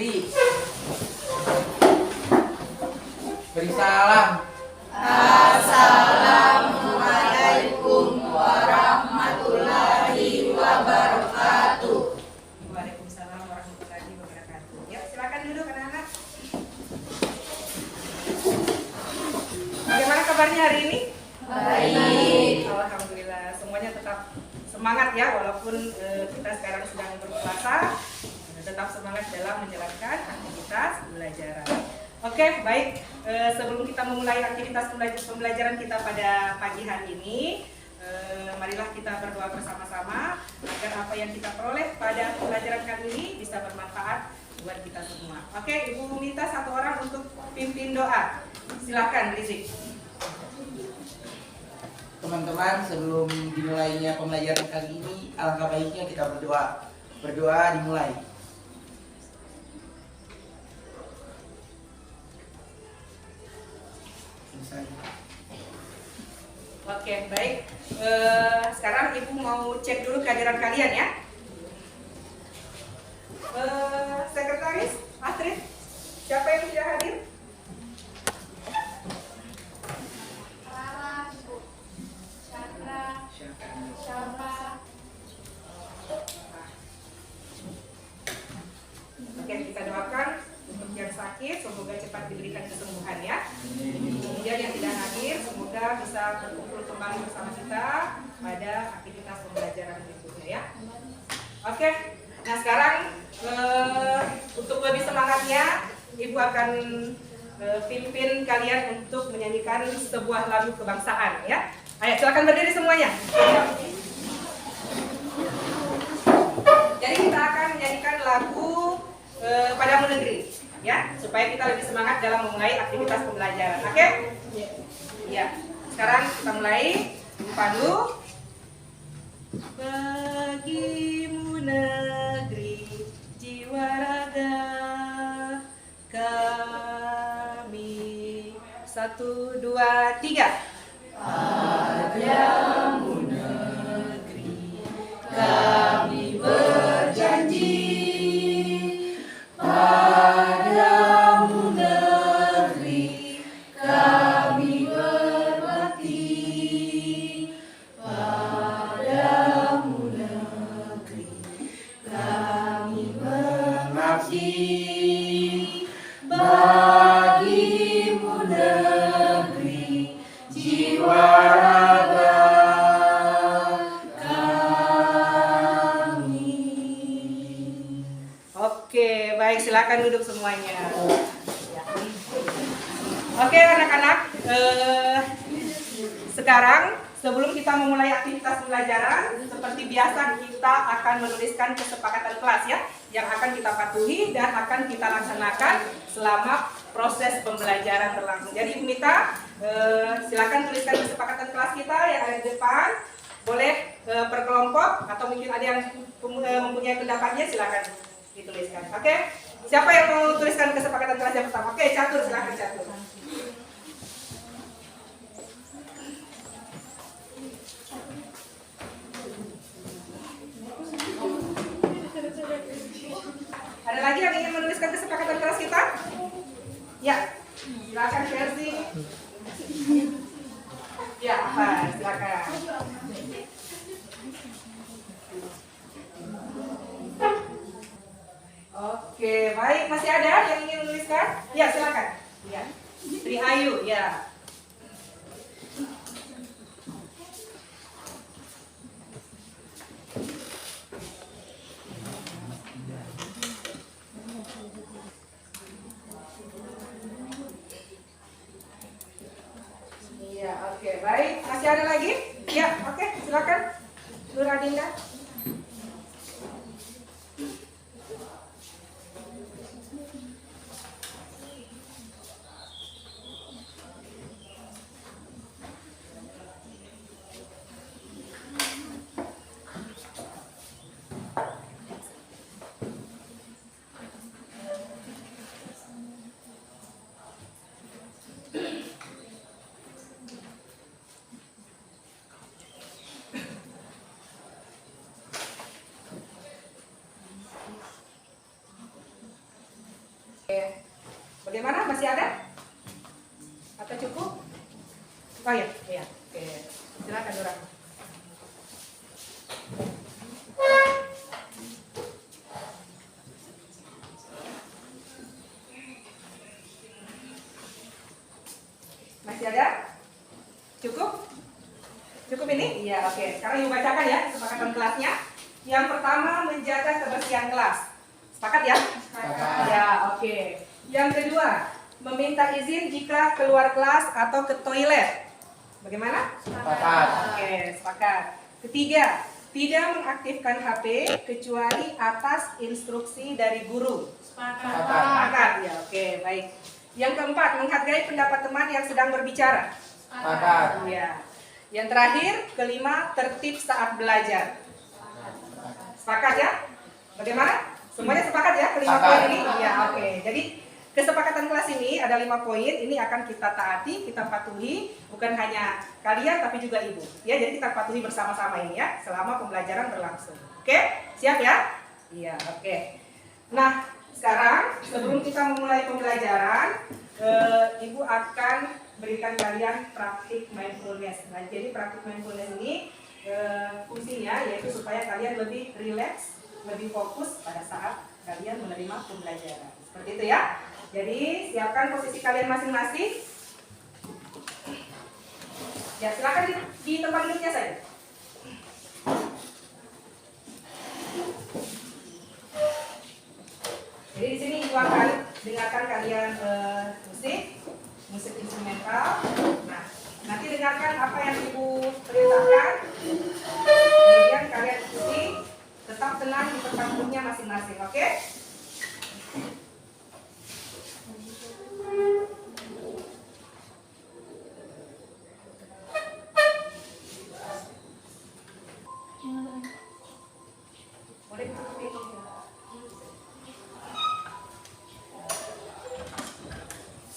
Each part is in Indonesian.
diri. Beri salam. Assalamualaikum warahmatullahi wabarakatuh. Waalaikumsalam warahmatullahi wabarakatuh. Ya, silakan duduk anak-anak. Bagaimana kabarnya hari ini? Baik. Alhamdulillah, semuanya tetap semangat ya, walaupun kita sekarang sedang berpuasa, tetap semangat dalam menjalankan aktivitas pembelajaran. Oke, baik. Sebelum kita memulai aktivitas pembelajaran kita pada pagi hari ini, marilah kita berdoa bersama-sama agar apa yang kita peroleh pada pembelajaran kali ini bisa bermanfaat buat kita semua. Oke, Ibu minta satu orang untuk pimpin doa. Silakan, Rizik. Teman-teman, sebelum dimulainya pembelajaran kali ini, alangkah baiknya kita berdoa. Berdoa dimulai. Oke, baik. Sekarang Ibu mau cek dulu kehadiran kalian ya. Sekretaris, Astrid, siapa yang tidak hadir? Rara, Chandra, Syampa. Oke, kita doakan untuk yang sakit semoga cepat diberikan kesembuhan ya. Kemudian yang tidak hadir semoga bisa berkumpul kembali bersama kita pada aktivitas pembelajaran berikutnya ya. Oke, nah sekarang untuk lebih semangatnya Ibu akan pimpin kalian untuk menyanyikan sebuah lagu kebangsaan ya. Ayo silakan berdiri semuanya. Jadi kita akan menyanyikan lagu Padamu Negeri ya, supaya kita lebih semangat dalam memulai aktivitas pembelajaran. Oke? Ya. Sekarang kita mulai. Ibu Pandu. Bagimu negeri jiwa raga kami. 1, 2, 3. Padamu negeri kami berjanji. Padamu negeri kami berbakti. Padamu negeri kami berbakti. Bagimu negeri jiwa raga kami. Oke, baik, silakan duduk semuanya. Oke, anak-anak, sekarang sebelum kita memulai aktivitas pembelajaran, seperti biasa kita akan menuliskan kesepakatan kelas ya, yang akan kita patuhi dan akan kita laksanakan selama proses pembelajaran berlangsung. Jadi Ibu Mita, silakan tuliskan kesepakatan kelas kita yang ada di depan. Boleh per kelompok atau mungkin ada yang mempunyai pendapatnya, silakan dituliskan. Oke, siapa yang mau tuliskan kesepakatan kelas yang pertama? Oke, Catur, silakan Catur. Ada lagi yang ingin menuliskan kesepakatan kelas kita? Ya, silakan Versi. Ya, apa? Silakan. Oke, baik. Masih ada yang ingin menuliskan? Ya, silakan. Ya, Sri Ayu. Ya. Iya, oke, baik. Masih ada lagi? Ya, oke, silakan. Nur Adinda. Oke. Bagaimana? Masih ada? Atau cukup? Oh ya, iya. Oke. Silakan Dora. Masih ada? Cukup? Cukup ini? Iya, oke. Sekarang ibu bacakan ya kesepakatan kelasnya. Yang pertama, menjaga kebersihan kelas. Sepakat ya? Sepakat. Ya, oke. Yang kedua, meminta izin jika keluar kelas atau ke toilet. Bagaimana? Sepakat. Oke, sepakat. Ketiga, tidak mengaktifkan HP kecuali atas instruksi dari guru. Sepakat. Sepakat ya, oke, baik. Yang keempat, menghargai pendapat teman yang sedang berbicara. Sepakat. Ya. Yang terakhir, kelima, tertib saat belajar. Sepakat ya? Bagaimana? Semuanya sepakat ya kelima Sepakat. poin ini? Iya, oke. Jadi kesepakatan kelas ini ada 5 poin. Ini akan kita taati, kita patuhi, bukan hanya kalian tapi juga ibu. Ya, jadi kita patuhi bersama-sama ini ya selama pembelajaran berlangsung. Oke? Siap ya? Iya, oke. Nah, sekarang sebelum kita memulai pembelajaran, ibu akan berikan kalian praktik mindfulness. Nah, jadi praktik mindfulness ini fungsinya yaitu supaya kalian lebih rileks, lebih fokus pada saat kalian menerima pembelajaran. Seperti itu ya. Jadi siapkan posisi kalian masing-masing. Ya, silakan di tempat duduknya saja. Jadi di sini ibu akan dengarkan kalian musik instrumental. Nah, nanti dengarkan apa yang ibu perintahkan. Kemudian kalian ikuti, tetap tenang di tempat duduknya masing-masing, oke? Boleh ditutup ini.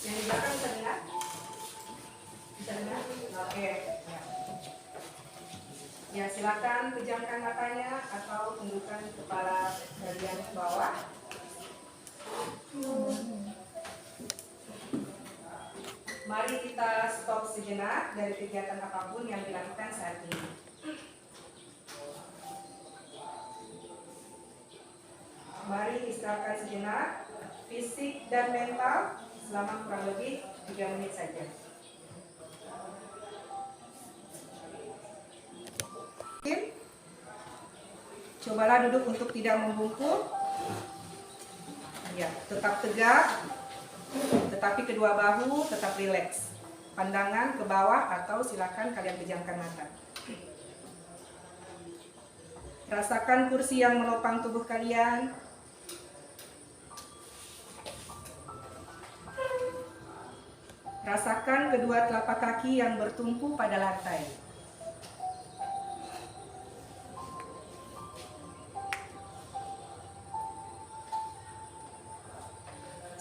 Yang di belakang bisa dengar? Bisa dengar? Oke. Ya, silakan pejamkan matanya atau tundukkan kepala bagian bawah. Mari kita stop sejenak dari kegiatan apapun yang dilakukan saat ini. Mari istirahatkan sejenak, fisik dan mental selama kurang lebih 3 menit saja. Cobalah duduk untuk tidak membungkuk. Ya, tetap tegak, tetapi kedua bahu tetap rileks. Pandangan ke bawah atau silakan kalian pejamkan mata. Rasakan kursi yang menopang tubuh kalian. Rasakan kedua telapak kaki yang bertumpu pada lantai.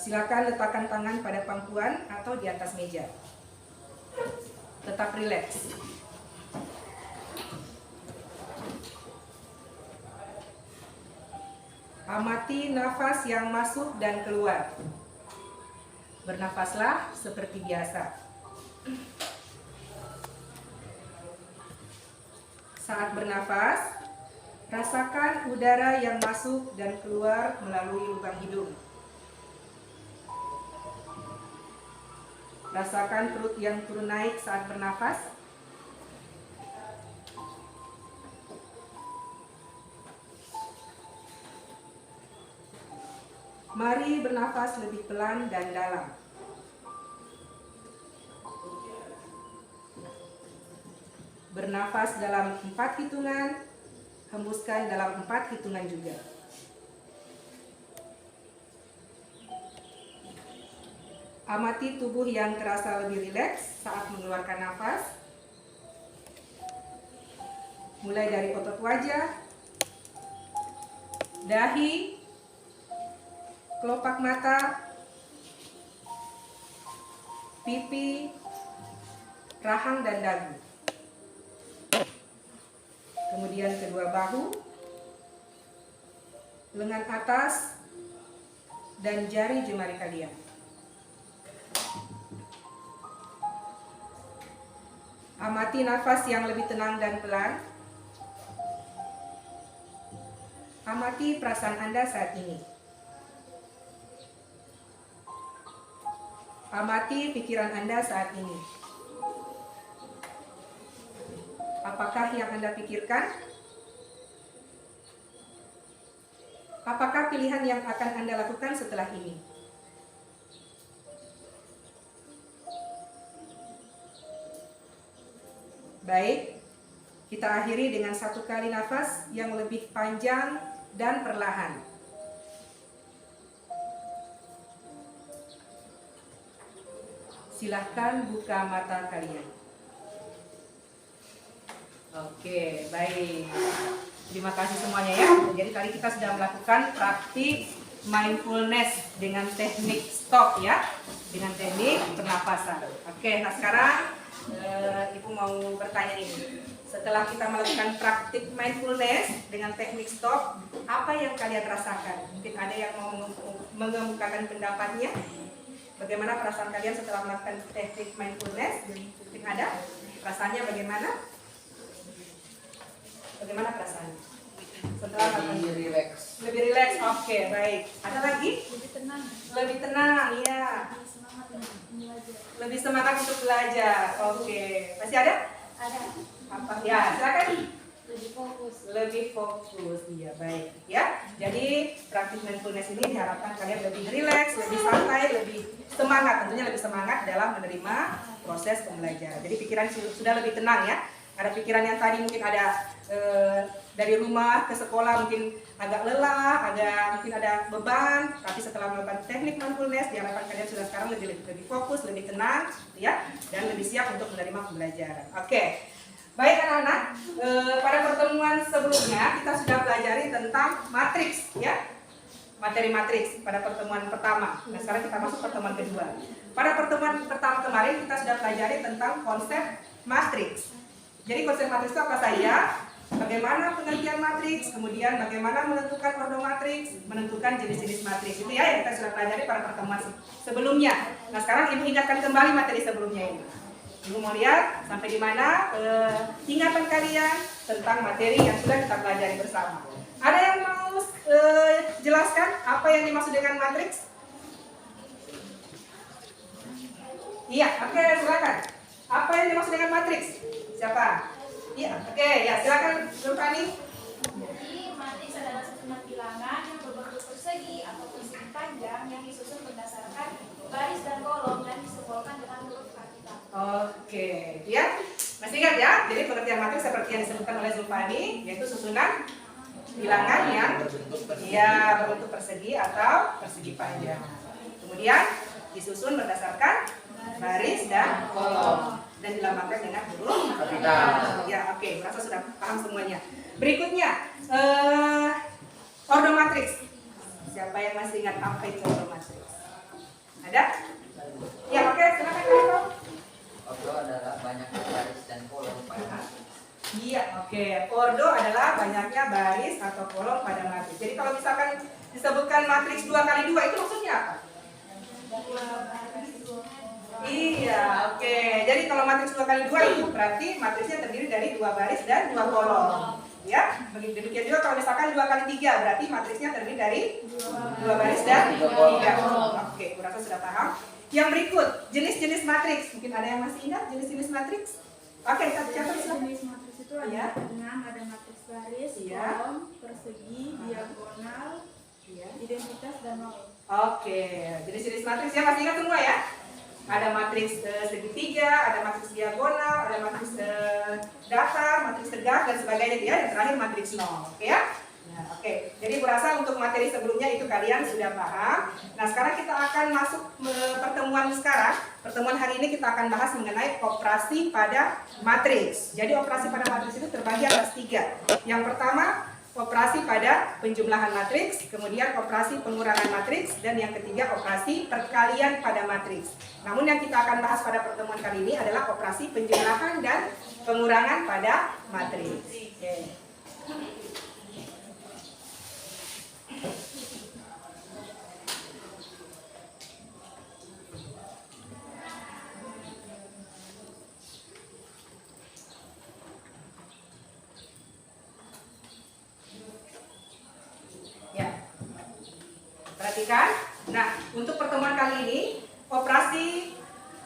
Silakan letakkan tangan pada pangkuan atau di atas meja. Tetap rileks. Amati nafas yang masuk dan keluar. Bernafaslah seperti biasa. Saat bernafas, rasakan udara yang masuk dan keluar melalui lubang hidung. Rasakan perut yang turun naik saat bernafas. Mari bernafas lebih pelan dan dalam. Bernafas dalam 4 hitungan, hembuskan dalam 4 hitungan juga. Amati tubuh yang terasa lebih rileks saat mengeluarkan nafas. Mulai dari otot wajah, dahi, kelopak mata, pipi, rahang dan dagu. Kemudian kedua bahu, lengan atas, dan jari jemari kalian. Amati nafas yang lebih tenang dan pelan. Amati perasaan Anda saat ini. Amati pikiran Anda saat ini. Apakah yang Anda pikirkan? Apakah pilihan yang akan Anda lakukan setelah ini? Baik, kita akhiri dengan satu kali nafas yang lebih panjang dan perlahan. Silahkan buka mata kalian. Oke, baik. Terima kasih semuanya ya. Jadi tadi kita sudah melakukan praktik mindfulness dengan teknik stop ya, dengan teknik pernapasan. Oke, nah sekarang Ibu mau bertanya ini. Setelah kita melakukan praktik mindfulness dengan teknik stop, apa yang kalian rasakan? Mungkin ada yang mau mengemukakan pendapatnya. Bagaimana perasaan kalian setelah melakukan teknik mindfulness? Mungkin ada? Perasaannya bagaimana? Bagaimana perasaannya? Setelah Lebih rileks. lebih rileks. Oke, baik. Ada lagi? Lebih tenang. Lebih tenang, ya. Lebih semangat untuk belajar. Lebih semangat untuk belajar. Oke. Masih ada? Ada. Apa? Ya, silakan. Lebih fokus. Lebih fokus. Iya, baik. Ya. Jadi praktik mindfulness ini diharapkan kalian lebih rileks, lebih santai, lebih semangat. Tentunya lebih semangat dalam menerima proses pembelajaran. Jadi pikiran sudah lebih tenang ya. Ada pikiran yang tadi mungkin ada dari rumah ke sekolah mungkin agak lelah, mungkin ada beban, tapi setelah melakukan teknik mindfulness diharapkan kalian sudah sekarang lebih fokus, lebih tenang, ya, dan lebih siap untuk menerima pembelajaran. Oke, baik anak-anak, pada pertemuan sebelumnya kita sudah pelajari tentang matriks, ya, materi matriks pada pertemuan pertama. Nah sekarang kita masuk pertemuan kedua. Pada pertemuan pertama kemarin kita sudah pelajari tentang konsep matriks. Jadi konsep matriks itu apa saja? Bagaimana pengertian matriks, kemudian bagaimana menentukan ordo matriks, menentukan jenis-jenis matriks. Itu ya yang kita sudah pelajari pada pertemuan sebelumnya. Nah sekarang Ibu ingatkan kembali materi sebelumnya ini. Ibu mau lihat sampai di mana ingatan kalian tentang materi yang sudah kita pelajari bersama. Ada yang mau jelaskan apa yang dimaksud dengan matriks? Iya, oke, silakan. Apa yang dimaksud dengan matriks? Siapa? Iya, oke, ya silakan Zulfani. Jadi matriks adalah susunan bilangan yang berbentuk persegi atau persegi panjang yang disusun berdasarkan baris dan kolom dan disimbolkan dengan huruf kapital. Oke, ya. Masih ingat ya? Jadi pengertian matriks seperti yang disebutkan oleh Zulfani, yaitu susunan bilangan yang berbentuk persegi atau persegi panjang. Kemudian disusun berdasarkan baris dan kolom dan dilambangkan dengan huruf kapital. Ya, oke, merasa sudah paham semuanya. Berikutnya, ordo matriks. Siapa yang masih ingat apa itu ordo matriks? Ada? Ya, oke, silakan Kak. Ordo adalah banyaknya baris dan kolom pada matriks. Iya, oke. Ordo adalah banyaknya baris atau kolom pada matriks. Jadi kalau misalkan disebutkan matriks 2x2 itu maksudnya apa? Iya, oke. Jadi kalau matriks 2x2 itu berarti matriksnya terdiri dari 2 baris dan 2 kolom. Ya, demikian juga kalau misalkan 2x3 berarti matriksnya terdiri dari 2 baris dan 3 kolom. Oke, kurasa sudah paham. Yang berikut, jenis-jenis matriks. Mungkin ada yang masih ingat jenis-jenis matriks? Oke, kita catat silakan. Jenis matriks itu ada 6, ada matriks baris, Iya. kolom, persegi, diagonal, identitas dan nol. Oke, jenis-jenis matriks ya masih ingat semua ya? Ada matriks segitiga, ada matriks diagonal, ada matriks datar, matriks tegak dan sebagainya ya. Yang terakhir matriks nol, oke ya? Nah, oke. Jadi kurasa untuk materi sebelumnya itu kalian sudah paham. Nah sekarang kita akan masuk pertemuan sekarang. Pertemuan hari ini kita akan bahas mengenai operasi pada matriks. Jadi operasi pada matriks itu terbagi atas 3. Yang pertama operasi pada penjumlahan matriks, kemudian operasi pengurangan matriks, dan yang ketiga operasi perkalian pada matriks. Namun yang kita akan bahas pada pertemuan kali ini adalah operasi penjumlahan dan pengurangan pada matriks. Oke. untuk pertemuan kali ini, operasi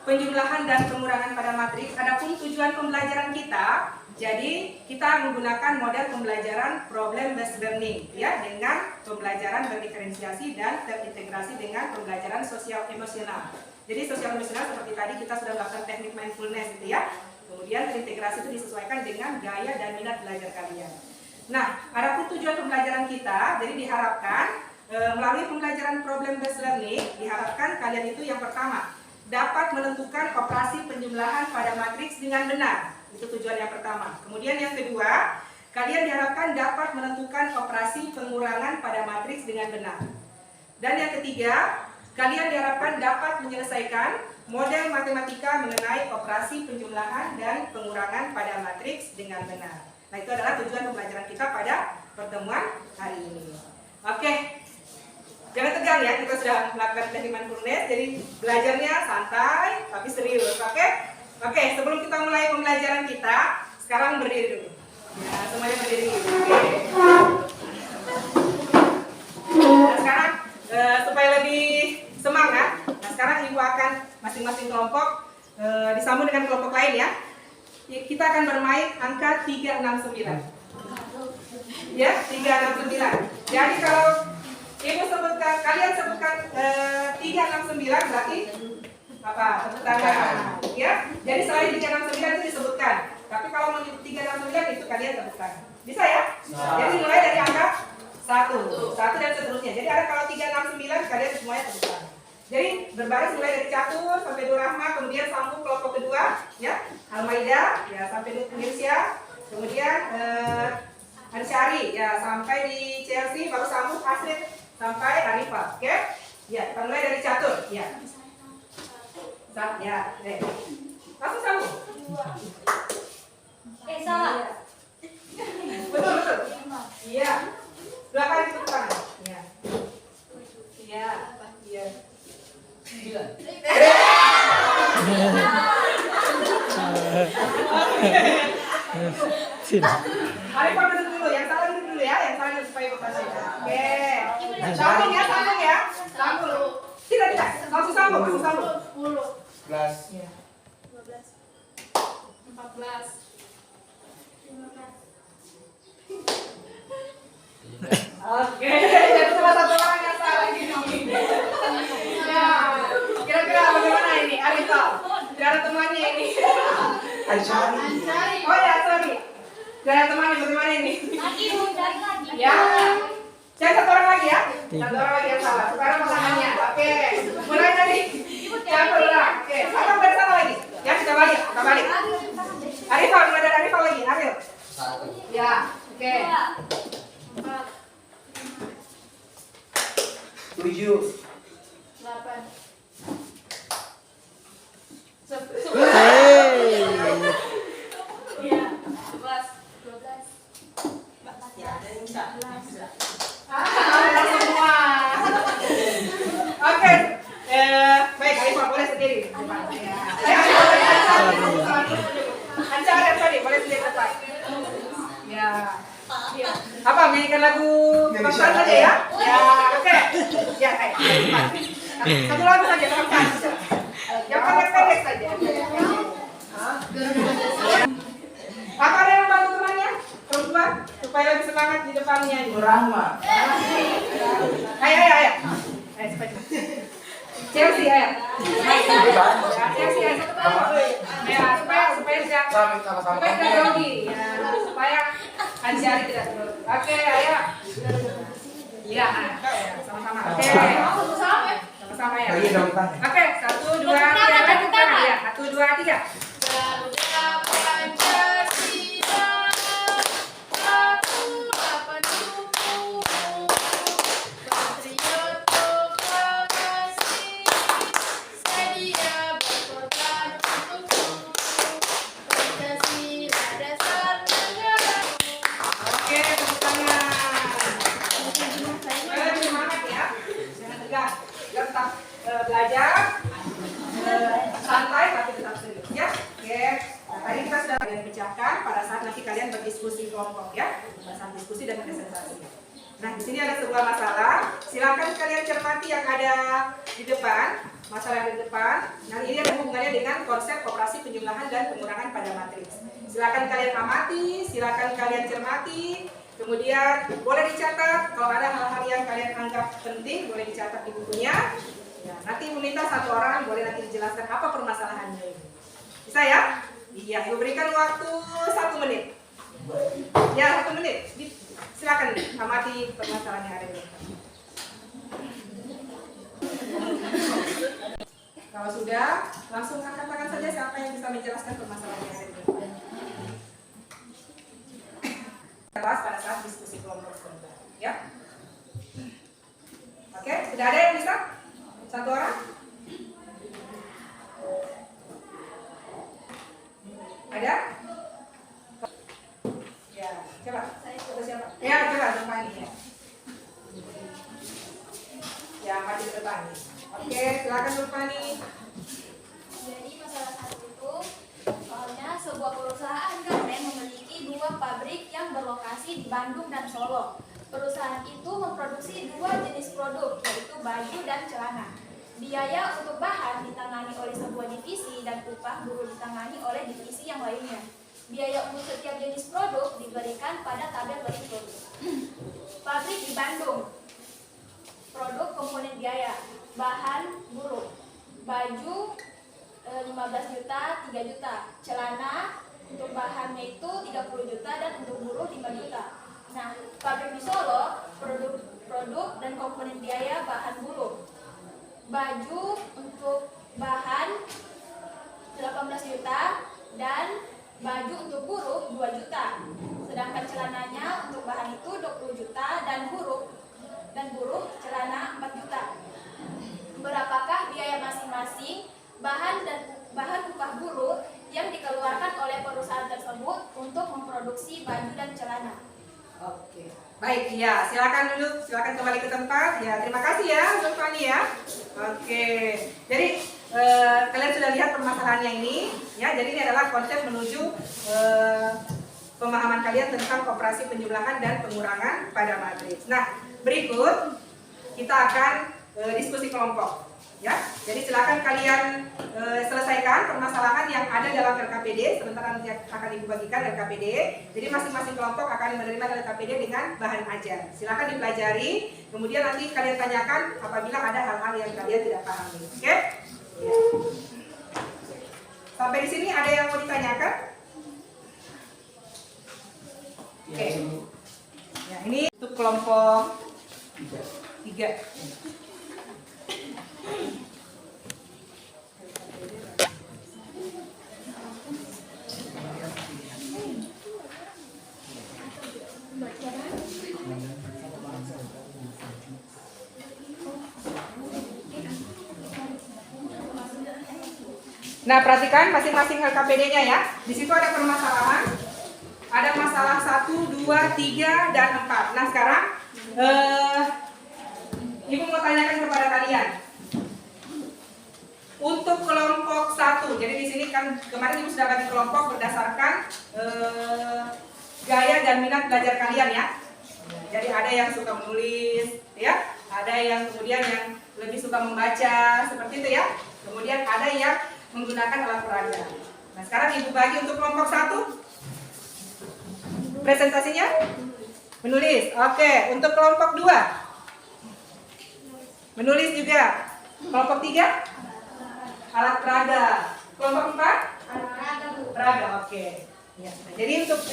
penjumlahan dan pengurangan pada matriks. Adapun tujuan pembelajaran kita, jadi kita menggunakan model pembelajaran problem based learning ya, dengan pembelajaran berdiferensiasi dan terintegrasi dengan pembelajaran sosial emosional. Jadi sosial emosional seperti tadi kita sudah melakukan teknik mindfulness gitu ya. Kemudian terintegrasi itu disesuaikan dengan gaya dan minat belajar kalian. Nah, adapun tujuan pembelajaran kita, jadi diharapkan melalui pembelajaran problem based learning, diharapkan kalian itu yang pertama dapat menentukan operasi penjumlahan pada matriks dengan benar. Itu tujuan yang pertama. Kemudian yang kedua, kalian diharapkan dapat menentukan operasi pengurangan pada matriks dengan benar. Dan yang ketiga, kalian diharapkan dapat menyelesaikan model matematika mengenai operasi penjumlahan dan pengurangan pada matriks dengan benar. Nah, itu adalah tujuan pembelajaran kita pada pertemuan hari ini. Oke. Jangan tegang ya, kita sudah melakukan teknik mindfulness, jadi belajarnya santai tapi serius, oke? Oke, sebelum kita mulai pembelajaran kita, sekarang berdiri dulu. Ya, semuanya berdiri. Oke. Nah, sekarang supaya lebih semangat, nah sekarang Ibu akan masing-masing kelompok disambung dengan kelompok lain ya. Kita akan bermain angka 369. Ya, 369. Jadi kalau Ibu sebutkan, kalian sebutkan 369 berarti apa? Tepuk tangan. Ya. Jadi selain 369 itu disebutkan. Tapi kalau mau 369 itu kalian tepukkan. Bisa ya? Jadi mulai dari angka 1 dan seterusnya. Jadi ada kalau 369 kalian semuanya tepukkan. Jadi berbaris mulai dari catur sampai Durrahma, kemudian sambung kelompok kedua, ya. Al-Maidah, ya sampai Indonesia. Kemudian Ansyari, ya sampai di Chelsea, baru sambung Asrid sampai Arifah, oke? Ya, kita mulai dari catur, ya. Ya, langsung sambung. Salah. Betul. Iya. 2 kali tepuk tangan. Iya. Iya. 9. Arifah duduk dulu, yang salah duduk dulu ya, yang salah supaya berpasang. Oke. Sambung ya. Sambung. Tidak. Langsung sambung. 11. Iya. 12. 14. 15. Oke, jadi cuma satu orang yang salah gini. Ya, kira-kira bagaimana ini, Arifah? Gak ada temannya ini. Ansyari. Oh ya, sorry. Gak ada temannya, bagaimana ini? Lagi mau cari lagi. Ya. Cari satu orang lagi ya. Satu orang lagi yang salah. Sekarang pasangannya. Oke. Mulai dari satu orang. Oke. Satu dari satu lagi. Ya, kita balik. Arifah, mulai dari Arifah lagi. Arif. 1. Ya. Oke. 7. 8. Iya. 11. 12. Semua. Oke. Baik, Arifah boleh sendiri. Anca, boleh sendiri depan. Ya. Apa, menyanyikan lagu kebangsaan saja ya? Ya, oke. Ya, satu lagu saja kebangsaan. Yang pendek-pendek saja. Apa ada yang membantu temannya? Perempuan, supaya lebih semangat di depannya. Durrahma. Ayo. Cepat. Chelsea, ayo. Chelsea, ayo. Ya, supaya tidak Sama-sama. grogi. Ya, supaya Ansyari tidak grogi. Oke, ayo. Iya, sama-sama. Oke. Sama-sama ya. Lagi dong, Tang. Oke, 1, 2, 3. Tepuk tangan ya. 1, 2, 3. Oke, tepuk tangan. Lebih semangat ya. Jangan tegang. Kita tetap belajar santai tapi tetap serius ya. Oke. Nah, tadi kita sudah pecahkan pada saat nanti kalian berdiskusi kelompok ya. Pada saat diskusi dan presentasi. Nah, di sini ada sebuah masalah. Silakan kalian cermati yang ada di depan. Masalah yang di depan. Nah, ini ada hubungannya dengan konsep operasi penjumlahan dan pengurangan pada matriks. Silakan kalian amati, silakan kalian cermati. Kemudian boleh dicatat kalau ada hal-hal yang kalian anggap penting, boleh dicatat di bukunya. Ya, nanti meminta satu orang boleh nanti dijelaskan apa permasalahannya. Bisa ya? Iya, ibu berikan waktu 1 menit. Ya, 1 menit. Silakan amati permasalahan yang ada di depan. Kalau sudah, langsung angkat tangan saja siapa yang bisa menjelaskan permasalahan yang ada di depan. Bahas pada saat diskusi kelompok sebentar, ya. Oke, sudah ada yang bisa? Satu orang? Ada? Ya, coba. Atau siapa? Ya, coba depan ini ya. Ya, maju ke depan. Oke, silakan Nurfani. Jadi masalah satu itu, soalnya sebuah perusahaan garmen memiliki 2 pabrik yang berlokasi di Bandung dan Solo. Perusahaan itu memproduksi 2 jenis produk, yaitu baju dan celana. Biaya untuk bahan ditangani oleh sebuah divisi dan upah buruh ditangani oleh divisi yang lainnya. Biaya untuk setiap jenis produk diberikan pada tabel berikut. Pabrik di Bandung, produk komponen biaya, bahan buruh, baju 15 juta, 3 juta, celana untuk bahannya itu 30 juta dan untuk buruh 5 juta. Nah, pabrik di Solo, produk dan komponen biaya bahan buruh, baju untuk bahan 18 juta dan baju untuk buruh 2 juta. Sedangkan celananya untuk bahan itu 20 juta dan buruh celana 4 juta. Berapakah biaya masing-masing bahan upah buruh yang dikeluarkan oleh perusahaan tersebut untuk memproduksi baju dan celana? Oke, baik ya, silakan dulu, silakan kembali ke tempat. Ya, terima kasih ya, Nurfani ya. Oke, jadi kalian sudah lihat permasalahannya ini, ya. Jadi ini adalah konsep menuju pemahaman kalian tentang operasi penjumlahan dan pengurangan pada matriks. Nah, berikut kita akan diskusi kelompok. Ya, jadi silakan kalian selesaikan permasalahan yang ada dalam RKPD. Sementara nanti akan ibu bagikan RKPD. Jadi masing-masing kelompok akan menerima RKPD dengan bahan ajar. Silakan dipelajari. Kemudian nanti kalian tanyakan apabila ada hal-hal yang kalian tidak pahami. Oke? Ya. Sampai di sini ada yang mau ditanyakan? Oke. Ya, ini untuk kelompok 3. Nah, perhatikan masing-masing LKPD-nya ya. Di situ ada permasalahan. Ada masalah 1, 2, 3, dan 4. Nah, sekarang Ibu mau tanyakan kepada kalian. Untuk kelompok 1, jadi di sini kan kemarin Ibu sudah bagi kelompok berdasarkan gaya dan minat belajar kalian ya. Jadi ada yang suka menulis, ya, ada yang kemudian yang lebih suka membaca, seperti itu ya. Kemudian ada yang menggunakan alat peraga. Nah, sekarang Ibu bagi untuk kelompok 1. Presentasinya menulis. Oke, untuk kelompok 2 menulis juga. Kelompok 3 alat peraga. Kelompok 4 peraga. Oke. Ya. Jadi untuk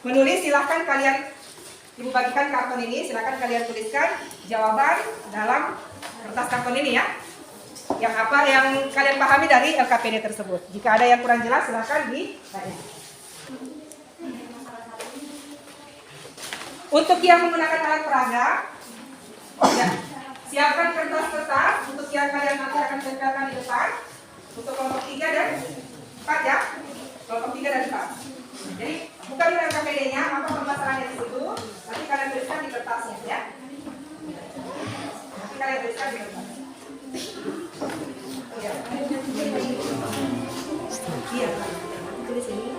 menulis silahkan kalian Ibu bagikan karton ini, silahkan kalian tuliskan jawaban dalam kertas karton ini ya. Yang apa yang kalian pahami dari LKPD tersebut. Jika ada yang kurang jelas silahkan ditanya. Untuk yang menggunakan alat peraga, ya, siapkan kertas-kertas untuk yang kalian nanti akan tempelkan di depan. Untuk kelompok 3 dan 4 ya. Kelompok 3 dan 4. Jadi buka dulu LKPD-nya, apa permasalahannya di situ. Nanti kalian tuliskan di kertasnya ya. Nanti kalian tuliskan di kertas. Ya. Iya. Tulis ini.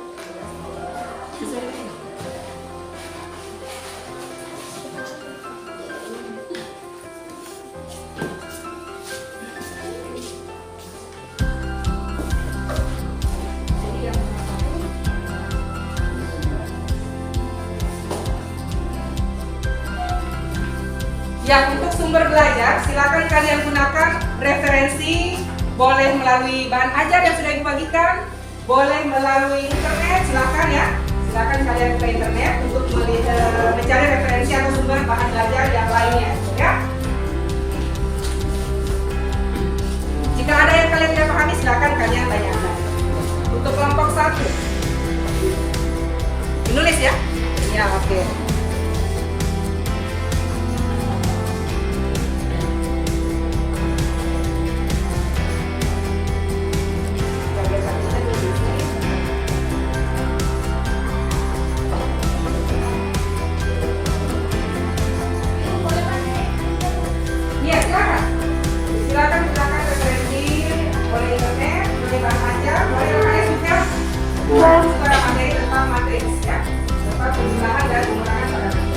Ya, untuk sumber belajar, silakan kalian gunakan referensi, boleh melalui bahan ajar yang sudah dibagikan, boleh melalui internet, silakan ya. Silakan kalian ke internet untuk mencari referensi atau sumber bahan belajar yang lainnya, ya. Jika ada yang kalian tidak pahami, silakan kalian tanyakan. Untuk kelompok 1, menulis ya? Ya, oke. Iya, silakan. Silakan gunakan referensi, boleh internet, boleh bahan ajar, boleh referensi juga. Juga materi tentang matriks ya, serta penjelasan dan pengurangan pada matriks.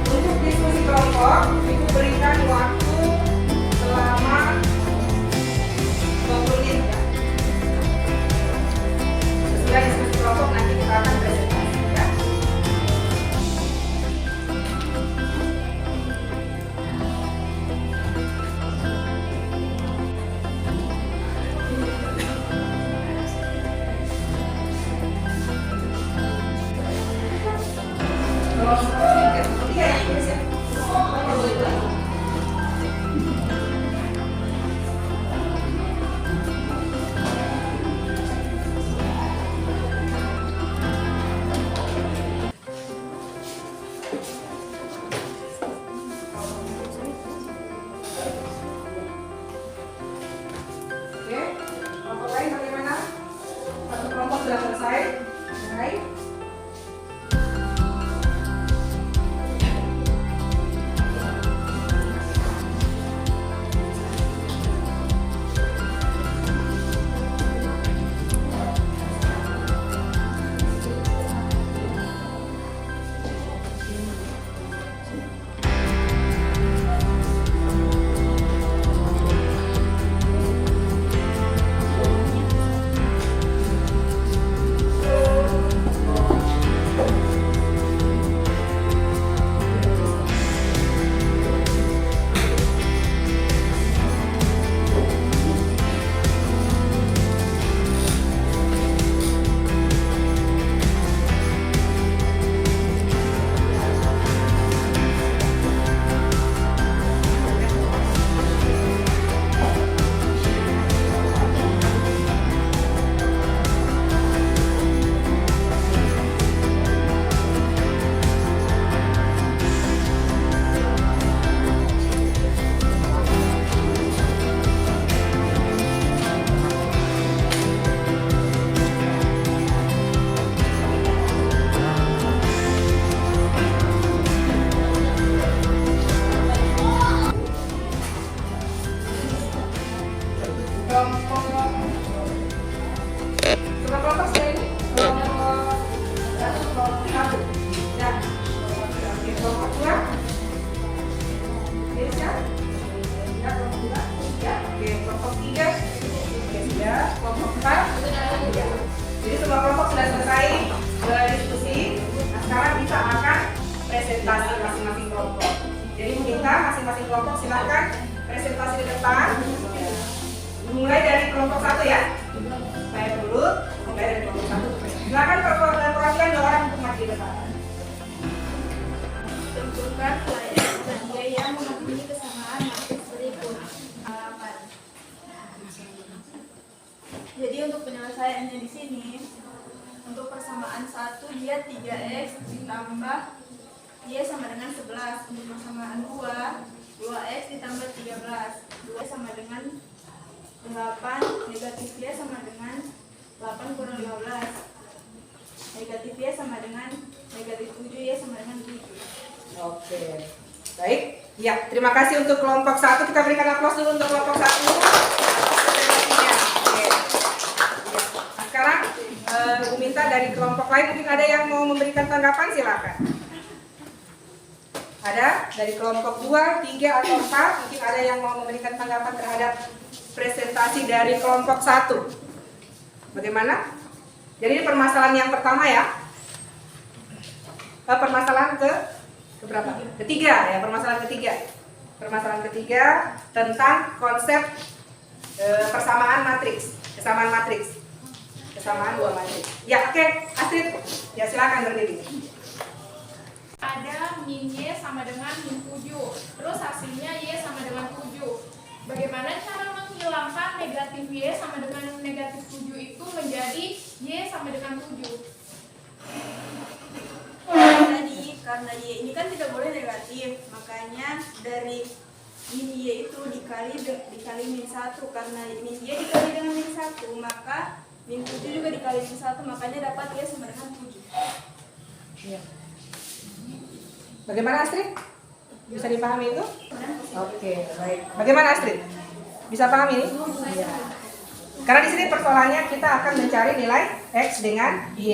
Untuk diskusi kelompok, Ibu berikan waktu selama 20 menit ya. Sesudah diskusi kelompok nanti kita akan presentasi ya. Kelompok 3 ya, Chris, ya. Oke, kelompok lain bagaimana? Satu kelompok sudah selesai. Baik. Kelompok sudah ini? Kelompok 1, kelompok 1. Ya. Oke, kelompok 2. Yes, ya? Ya, kelompok 2. Ya, oke, kelompok 3. Oke, sudah. Kelompok 4. Ya. Jadi semua kelompok sudah selesai diskusi. Nah, sekarang kita akan presentasi masing-masing kelompok. Jadi minta masing-masing kelompok silakan presentasi di depan. Mulai dari kelompok 1 ya. Saya dulu, mulai dari kelompok 1. Silakan perwakilan 2 orang untuk maju di depan. Tentukan layak belanja yang memenuhi kesamaan matriks berikut. Halaman. Jadi untuk penyelesaiannya di sini, untuk persamaan 1 dia 3x ditambah dia sama dengan 11. Untuk persamaan 2x ditambah 13. 2 sama dengan 8, negatif dia sama dengan 8 kurang 15. Negatif dia sama dengan negatif 7 ya sama dengan 7. Oke. Baik. Ya, terima kasih untuk kelompok 1. Kita berikan aplaus dulu untuk kelompok 1. Oke. dari kelompok lain mungkin ada yang mau memberikan tanggapan, silakan. Ada dari kelompok 2, 3 atau 4 mungkin ada yang mau memberikan tanggapan terhadap presentasi dari kelompok 1. Bagaimana? Jadi ini permasalahan yang pertama ya. Permasalahan keberapa? Ketiga ya, permasalahan ketiga. Permasalahan ketiga tentang konsep persamaan matriks, kesamaan matriks. Kesamaan dua matriks. Ya, oke, Astrid. Ya, silakan berdiri. Ada min Y sama dengan min 7. Terus hasilnya Y sama dengan 7. Bagaimana cara menghilangkan negatif Y sama dengan negatif 7 itu menjadi Y sama dengan 7? Tadi karena Y ini kan tidak boleh negatif, makanya dari min Y itu dikali min 1, karena min Y dikali dengan min 1, maka min 7 juga dikali min 1, makanya dapat Y sama dengan 7. Ya. Bagaimana Astrid? Bisa dipahami itu? Oke, baik. Bagaimana Astrid? Bisa paham ini? Iya. Karena di sini persoalannya kita akan mencari nilai X dengan Y.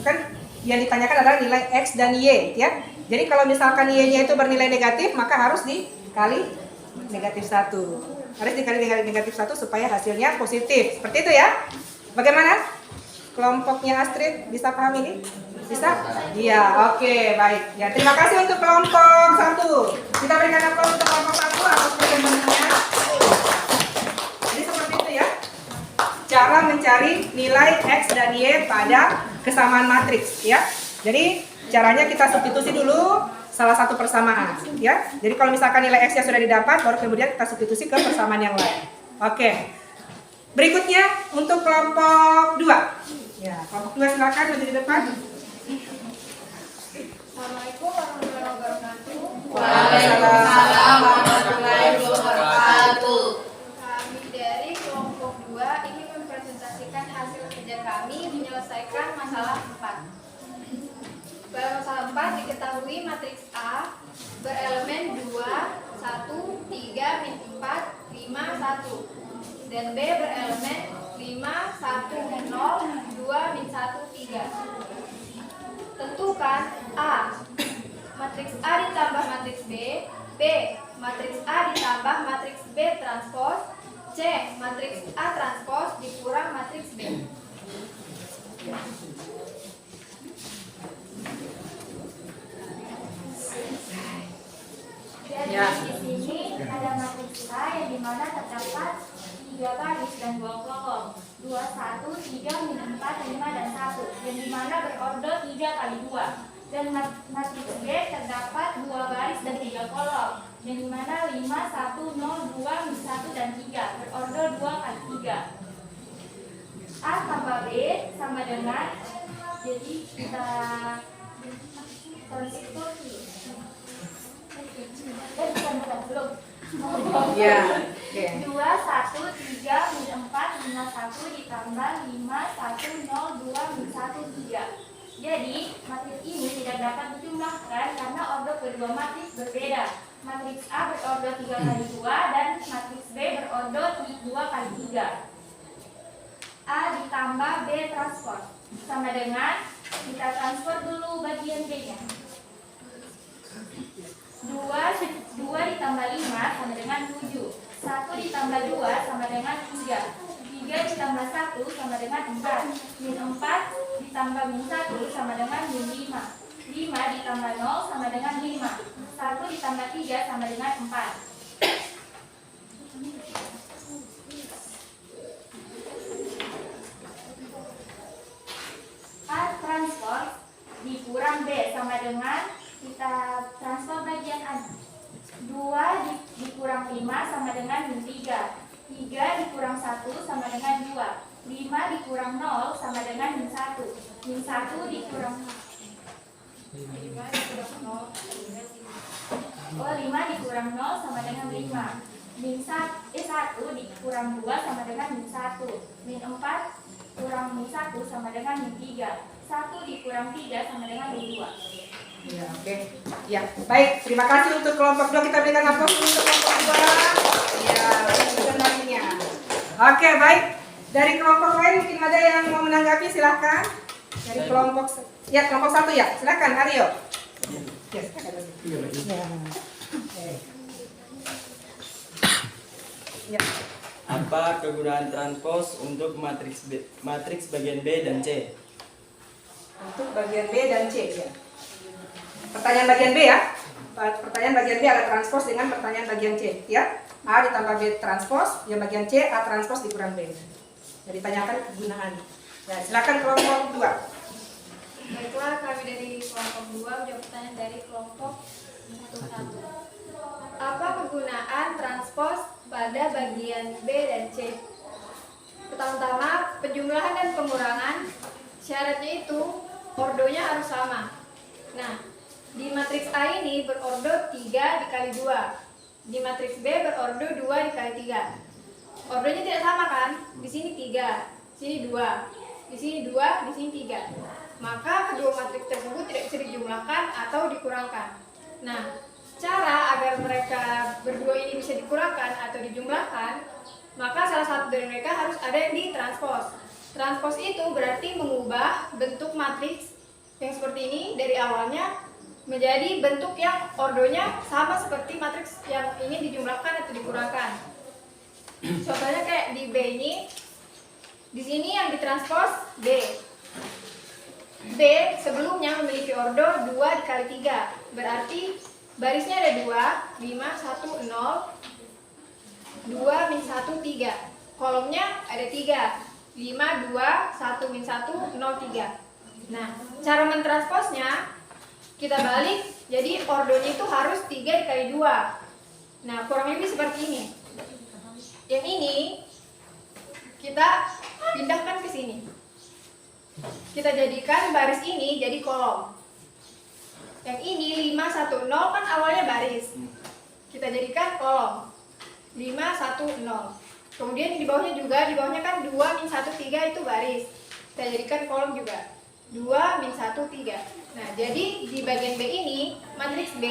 Kan yang ditanyakan adalah nilai X dan Y, ya. Jadi kalau misalkan Y-nya itu bernilai negatif, maka harus dikali negatif 1. Harus dikali dengan negatif 1 supaya hasilnya positif. Seperti itu ya. Bagaimana? Kelompoknya Astrid bisa paham ini? Bisa? Iya, oke, baik. Ya, terima kasih untuk kelompok 1. Kita berikan aplaus untuk kelompok 1 atas perkembangannya. Jadi seperti itu ya. Cara mencari nilai X dan Y pada kesamaan matriks ya. Jadi caranya kita substitusi dulu salah satu persamaan ya. Jadi kalau misalkan nilai X-nya sudah didapat, baru kemudian kita substitusi ke persamaan yang lain. Oke. Berikutnya untuk kelompok 2. Ya, kelompok 2 silakan maju di depan. Assalamualaikum warahmatullahi wabarakatuh. Waalaikumsalam warahmatullahi wabarakatuh. Kami dari kelompok 2 ingin mempresentasikan hasil kerja kami menyelesaikan masalah 4. Pada masalah 4 diketahui matriks A berelemen 2, 1, 3, min 4, 5, 1. Dan B berelemen 5, 1, 0, 2, min 1, 3. Tentukan A. Matriks A ditambah matriks B. B. Matriks A ditambah matriks B transpos. C. Matriks A transpos dikurang matriks B. Jadi di sini ada matriks A yang dimana terdapat 3 baris dan 2 kolom. 2, 1, 3, min 4, 5, dan 1. Yang dimana berorder 3 kali 2. Dan matriks B terdapat 2 baris dan 3 kolom. Yang dimana 5, 1, 0, 2, min 1, dan 3. Berorder 2 kali 3. A tambah B sama dengan, jadi kita konstitusi. Belum. Ya. Oke. 2, 1, 3, min 4, minus 1 ditambah 5, 1, 0, 2, min 1, 3. Jadi, matriks ini tidak dapat dijumlahkan karena order kedua matriks berbeda. Matriks A berorder 3 kali 2 dan matriks B berorder 2 kali 3. A ditambah B transport sama dengan, kita transfer dulu bagian B-nya. 2 ditambah 5 sama dengan 7. 1 ditambah 2 sama dengan 3. 3 ditambah 1 sama dengan 4. Min 4 ditambah min 1 sama dengan min 5. 5 ditambah 0 sama dengan 5. 1 ditambah 3 sama dengan 4. A transfer dikurang B sama dengan, kita transfer bagian A. 2 dikurang 5 sama dengan min 3. 3 dikurang 1 sama dengan 2. 5 dikurang 0 sama dengan min 1. Min 1 dikurang 5 dikurang 0 sama dengan 5. Min 1 dikurang 2 sama dengan min 1. Min 4 kurang min 1 sama dengan min 3. 1 dikurang 3 sama dengan min 2. Ya, oke. Ya, baik. Terima kasih untuk kelompok 2. Kita berikan aplaus untuk kelompok 2. Ya, presentasinya. Oke, baik. Dari kelompok lain mungkin ada yang mau menanggapi, silahkan. Dari kelompok kelompok 1 ya. Silakan Aryo. Ya, silakan. Ya. Apa kegunaan transpos untuk matriks bagian B dan C? Untuk bagian B dan C ya. Pertanyaan bagian B ya. Pertanyaan bagian B ada transpos dengan pertanyaan bagian C ya. A ditambah B transpos, yang bagian C A transpos dikurang B. Jadi ditanyakan kegunaan. Nah, silakan kelompok 2. Baiklah, kami dari kelompok 2 menjawab pertanyaan dari kelompok 1. Apa kegunaan transpos pada bagian B dan C? Pertama-tama, penjumlahan dan pengurangan syaratnya itu ordonya harus sama. Nah, di matriks A ini berordo 3 dikali 2. Di matriks B berordo 2 dikali 3. Ordonya tidak sama kan? Di sini 3, sini 2, di sini 2, di sini 3. Maka kedua matriks tersebut tidak bisa dijumlahkan atau dikurangkan. Nah, cara agar mereka berdua ini bisa dikurangkan atau dijumlahkan, maka salah satu dari mereka harus ada yang ditranspos. Transpos itu berarti mengubah bentuk matriks yang seperti ini dari awalnya menjadi bentuk yang ordonya sama seperti matriks yang ingin dijumlahkan atau dikurangkan. Contohnya kayak di B ini, di sini yang ditranspos B. B sebelumnya memiliki ordo 2 dikali 3, berarti barisnya ada 2, 5, 1, 0, 2, min 1, 3. Kolomnya ada 3, 5, 2, 1, min 1, 0, 3. Nah, cara mentransposnya kita balik, jadi ordonya itu harus 3 dikali 2. Nah, kurang lebih seperti ini. Yang ini kita pindahkan ke sini. Kita jadikan baris ini jadi kolom. Yang ini 5, 1, 0 kan awalnya baris. Kita jadikan kolom. 5, 1, 0. Kemudian di bawahnya juga, di bawahnya kan 2, min 1, 3 itu baris. Kita jadikan kolom juga. 2, min 1, 3. Nah, jadi di bagian B ini, matriks B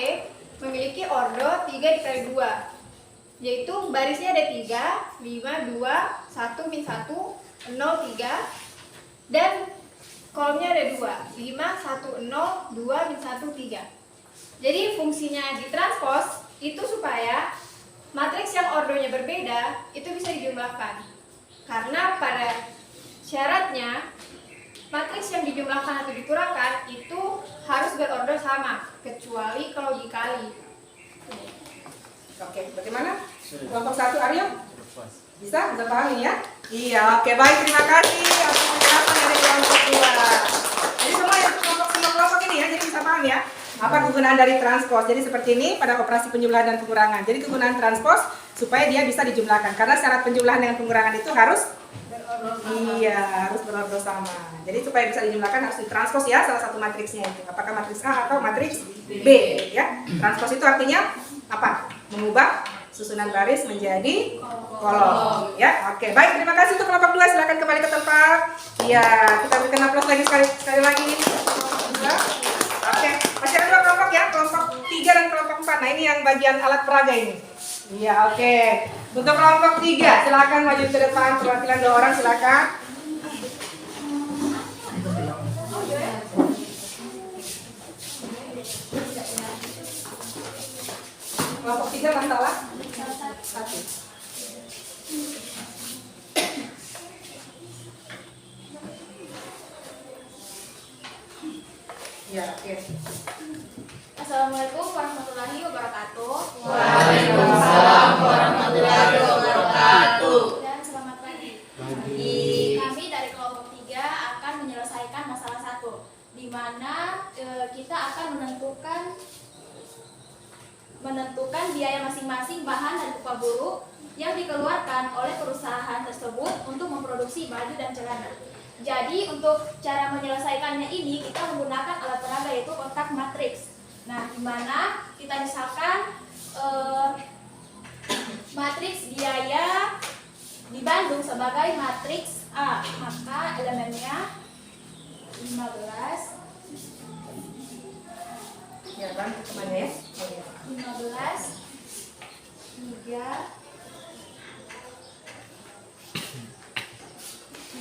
memiliki ordo 3 dikali 2. Yaitu barisnya ada 3, 5, 2, 1, min 1, 0, 3. Dan kolomnya ada 2, 5, 1, 0, 2, min 1, 3. Jadi fungsinya ditranspos itu supaya matriks yang ordonya berbeda itu bisa dijumlahkan. Karena pada syaratnya matriks yang dijumlahkan atau dikurangkan itu harus berordo sama, kecuali kalau dikali. Oke, bagaimana? Kelompok 1 Aryo? Bisa pahami ya? Iya, oke, baik, terima kasih atas penjelasan dari kelompok 2. Jadi semua kelompok ini ya, jadi bisa paham ya apa kegunaan dari transpos. Jadi seperti ini pada operasi penjumlahan dan pengurangan. Jadi kegunaan transpos supaya dia bisa dijumlahkan. Karena syarat penjumlahan dengan pengurangan itu harus harus berordo sama. Jadi supaya bisa dijumlahkan harus ditranspos ya salah satu matriksnya itu. Apakah matriks A atau matriks B ya. Transpos itu artinya apa? Mengubah susunan baris menjadi kolom ya. Oke, baik, terima kasih untuk kelompok 2. Silakan kembali ke tempat. Iya, kita berikan aplaus lagi sekali lagi. Oke, masih ada 2 kelompok ya, kelompok 3 dan kelompok 4. Nah, ini yang bagian alat peraga ini. Iya, oke. Untuk kelompok 3, silakan maju ke depan, perwakilan 2 orang silakan. Kelompok 3 masalah 1. Ya, oke. Assalamualaikum warahmatullahi wabarakatuh. Waalaikumsalam warahmatullahi wabarakatuh. Dan selamat pagi. Kami dari kelompok 3 akan menyelesaikan masalah 1, di mana kita akan menentukan biaya masing-masing bahan dan upah buruh yang dikeluarkan oleh perusahaan tersebut untuk memproduksi baju dan celana. Jadi untuk cara menyelesaikannya ini kita menggunakan alat peraga yaitu kotak matriks. Nah, di mana kita misalkan matriks biaya di Bandung sebagai matriks A, maka elemennya 15. Ya, Bang, kemana ya? 15, 3,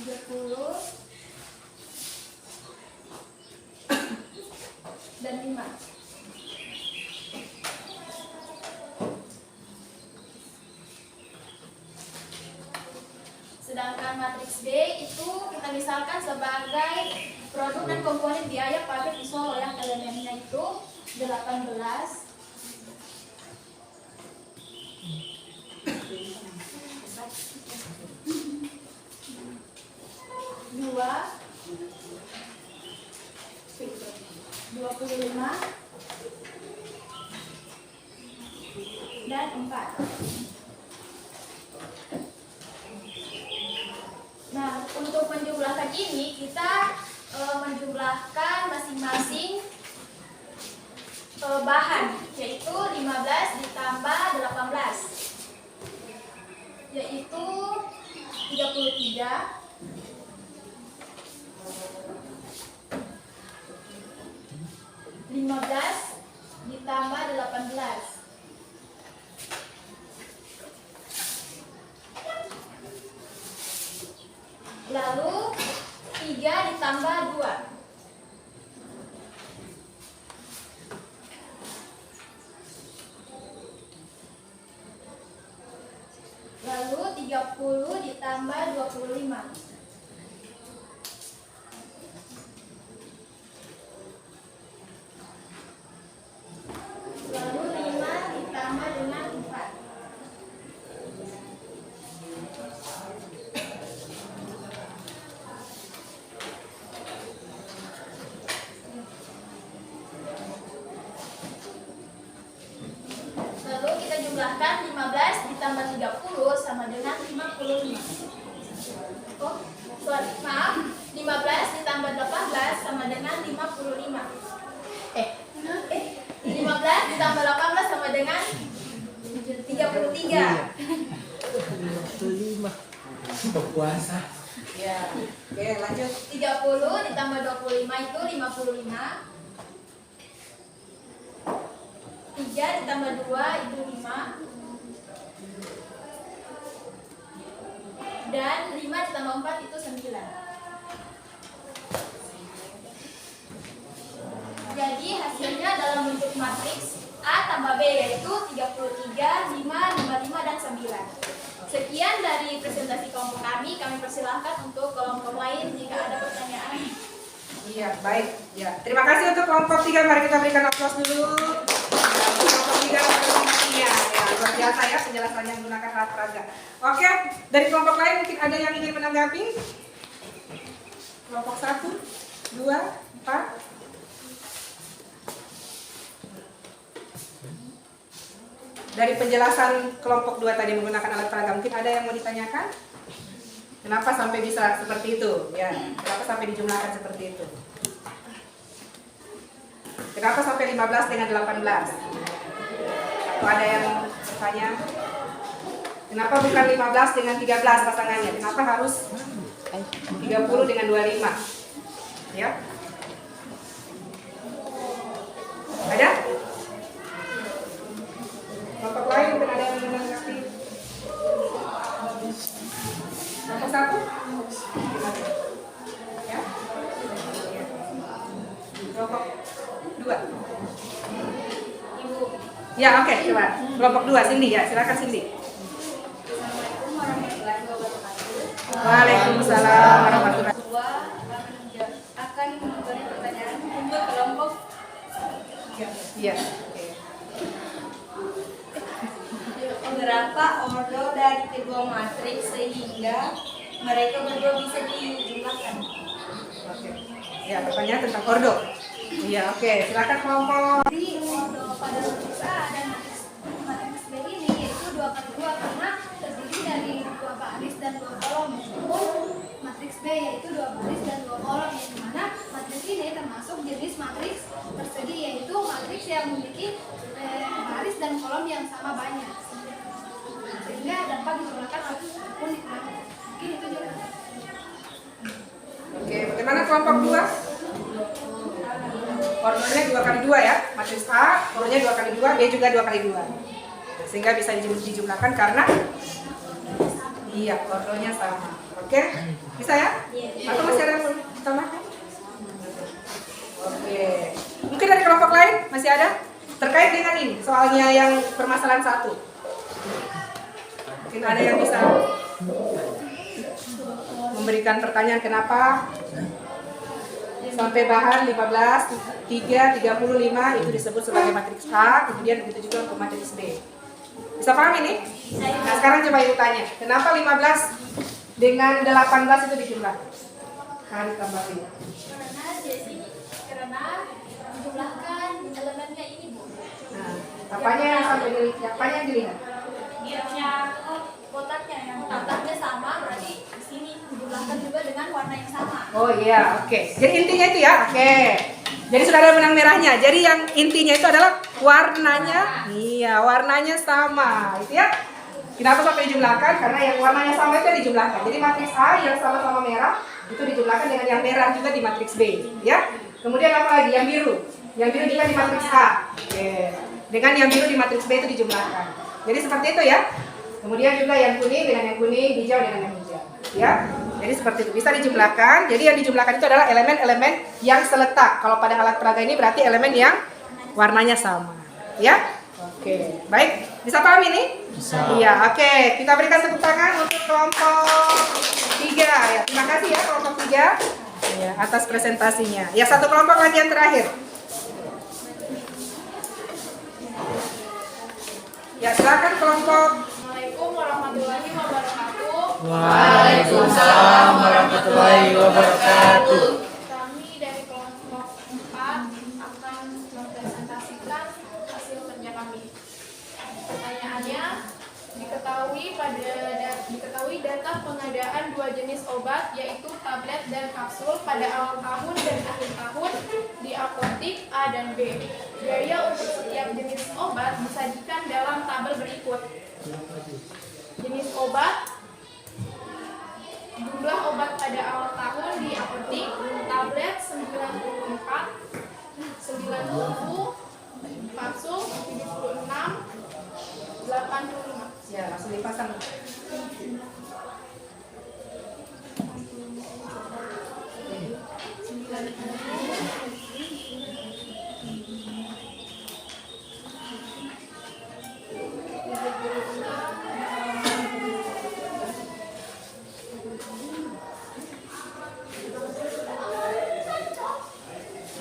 30, 40, dan 5. Sedangkan matriks B itu kita misalkan sebagai produk dan komponen biaya pabrik di Solo yang elemennya itu 18, 25 dan 4. Nah, untuk menjumlahkan ini kita menjumlahkan masing-masing bahan, yaitu 15 ditambah 18, yaitu 33. 15 ditambah 18. Lalu 3 ditambah 2. Lalu 30 ditambah 25. Lalu 5 ditambah dengan 4. Lalu kita jumlahkan 15 ditambah 30 sama dengan 55. Oh, sorry, maaf. 15 ditambah 18 sama dengan 55. 15 ditambah 18 sama dengan 33. 55. Berpuasa. Ya, oke lanjut. 30 ditambah 25 itu 55. 3 ditambah 2 itu 5. Dan 5 ditambah 4 itu 9. Jadi hasilnya dalam bentuk matriks A tambah B, yaitu 33, 5, 55, dan 9. Sekian dari presentasi kelompok kami persilahkan untuk kelompok lain jika ada pertanyaan. Iya, baik. Ya, terima kasih untuk kelompok 3. Mari kita berikan aplaus dulu. Kelompok 3 ya, luar biasa ya penjelasannya menggunakan alat peraga. Oke, dari kelompok lain mungkin ada yang ingin menanggapi? Kelompok 1, 2, 4. Dari penjelasan kelompok 2 tadi menggunakan alat peraga, mungkin ada yang mau ditanyakan? Kenapa sampai bisa seperti itu? Ya, kenapa sampai dijumlahkan seperti itu? Kenapa sampai 15 dengan 18? Atau ada yang bertanya? Kenapa bukan 15 dengan 13 pasangannya? Kenapa harus 30 dengan 25? Ya? Ada? Kelompok lain mungkin ada yang menanggapi? Kelompok 1? Ya? Kelompok 2? Ibu. Ya, oke, coba. Kelompok 2, Cindy ya, silakan Cindy. Assalamualaikum warahmatullahi wabarakatuh. Waalaikumsalam warahmatullahi wabarakatuh. Dua akan memberi pertanyaan untuk kelompok Iya. berapa ordo dari kedua matriks sehingga mereka berdua bisa dijumlahkan. Oke. Ya, pertanyaan tentang ordo. Iya, oke. Silakan kelompok. Jadi ordo pada matriks A dan matriks B ini yaitu 2 kali 2 karena terdiri dari 2 baris dan 2 kolom. Meskipun matriks B yaitu 2 baris dan 2 kolom, yang dimana matriks ini termasuk jenis matriks persegi, yaitu matriks yang memiliki baris dan kolom yang sama banyak, sehingga dapat digunakan ataupun dikurangi. Mungkin itu juga. Oke, bagaimana kelompok 2? Ordonya 2 kali 2 ya. Matriks A, ordonya 2 kali 2, B juga 2 kali 2. Sehingga bisa dijumlahkan karena iya, ordonya sama. Oke? Bisa ya? Atau masih ada yang mau ditambahkan? Oke. Mungkin dari kelompok Masih ada? Terkait dengan ini, soalnya yang permasalahan 1. Mungkin ada yang bisa memberikan pertanyaan kenapa sampai bahan 15, 3, 35 itu disebut sebagai matriks A, kemudian begitu juga untuk matriks B. Bisa paham ini? Nah sekarang coba ibu tanya, kenapa 15 dengan 18 itu dijumlahkan? Hari tambah ini. Karena menjumlahkan elemennya ini, Bu. Nah, apanya yang sampai dilihat? Apanya yang dilihat? Yang kotaknya sama, berarti di sini menjumlahkan juga dengan warna yang sama. Oh iya, oke. Jadi intinya itu ya, oke. Jadi sudah ada benang merahnya. Jadi yang intinya itu adalah warnanya, iya, warnanya sama, itu ya. Kenapa sampai dijumlahkan? Karena yang warnanya sama itu dijumlahkan. Jadi matriks A yang sama-sama merah itu dijumlahkan dengan yang merah juga di matriks B, ya. Kemudian apa lagi? Yang biru. Yang biru juga di matriks A. Oke. Dengan yang biru di matriks B itu dijumlahkan. Jadi seperti itu ya. Kemudian juga yang kuning dengan yang kuning, hijau dengan yang hijau, ya. Jadi seperti itu bisa dijumlahkan. Jadi yang dijumlahkan itu adalah elemen-elemen yang seletak. Kalau pada alat peraga ini berarti elemen yang warnanya sama, ya. Oke, baik. Bisa paham ini? Bisa. Iya, oke. Kita berikan tepuk tangan untuk kelompok 3 ya. Terima kasih ya kelompok 3 ya, atas presentasinya. Ya, satu kelompok lagi yang terakhir. Ya, silakan kelompok. Assalamualaikum warahmatullahi wabarakatuh. Waalaikumsalam warahmatullahi wabarakatuh. Kami dari kelompok 4 akan mempresentasikan hasil kerja kami. Pertanyaannya, diketahui data pengadaan 2 jenis obat yaitu tablet dan kapsul pada awal tahun dan akhir tahun di apotik A dan B. Biaya untuk setiap jenis obat disajikan dalam tabel berikut. Jenis obat, jumlah obat pada awal tahun di apotik, tablet 94, 90, kapsul 76, 85. Ya, langsung dipasang.